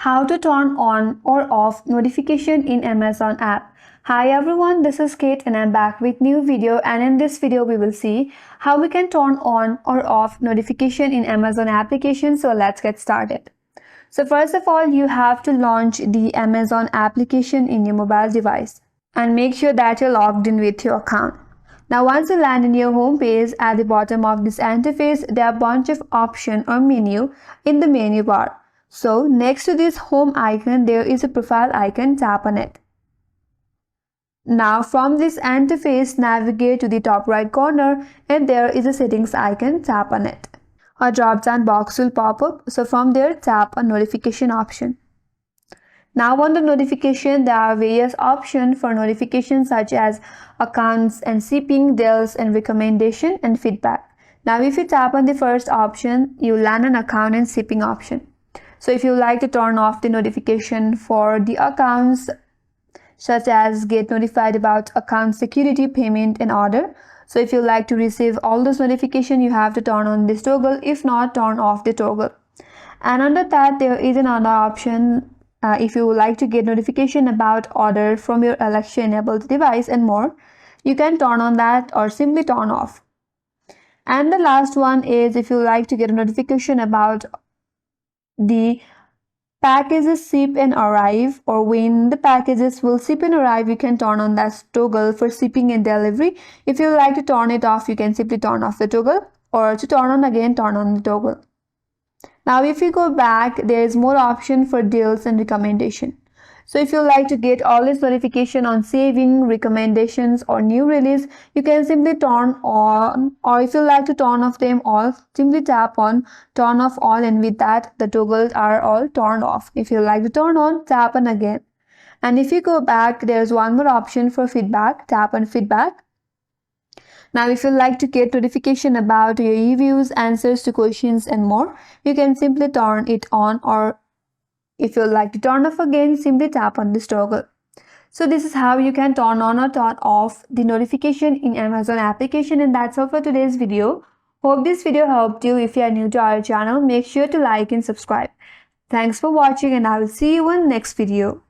How to turn on or off notification in Amazon app. Hi everyone, this is Kate and I'm back with new video, and in this video we will see how we can turn on or off notification in Amazon application. So let's get started. So first of all, you have to launch the Amazon application in your mobile device and make sure that you're logged in with your account. Now once you land in your home page, at the bottom of this interface there are a bunch of options or menu in the menu bar. So next to this home icon there is a profile icon, tap on it. Now from this interface navigate to the top right corner and there is a settings icon, tap on it. A drop down box will pop up, so from there tap on notification option. Now on the notification there are various options for notifications such as accounts and shipping, deals and recommendation and feedback. Now if you tap on the first option, you land an account and shipping option. So if you like to turn off the notification for the accounts such as get notified about account security, payment and order. So if you like to receive all those notifications, you have to turn on this toggle. If not, turn off the toggle. And under that there is another option. If you would like to get notification about order from your Alexa enabled device and more, you can turn on that or simply turn off. And the last one is if you like to get a notification about the packages ship and arrive, or when the packages will ship and arrive, you can turn on that toggle for shipping and delivery. If you like to turn it off, you can simply turn off the toggle, or to turn on again, turn on the toggle. Now if you go back, there is more option for deals and recommendation. So if you like to get all this notification on saving, recommendations or new release, you can simply turn on, or if you like to turn off them all, simply tap on turn off all, and with that the toggles are all turned off. If you like to turn on, tap on again. And if you go back, there's one more option for feedback, tap on feedback. Now if you like to get notification about your reviews, answers to questions and more, you can simply turn it on, or if you like to turn off again, simply tap on this toggle. So this is how you can turn on or turn off the notification in Amazon application, and that's all for today's video. Hope this video helped you. If you are new to our channel, make sure to like and subscribe. Thanks for watching and I will see you in next video.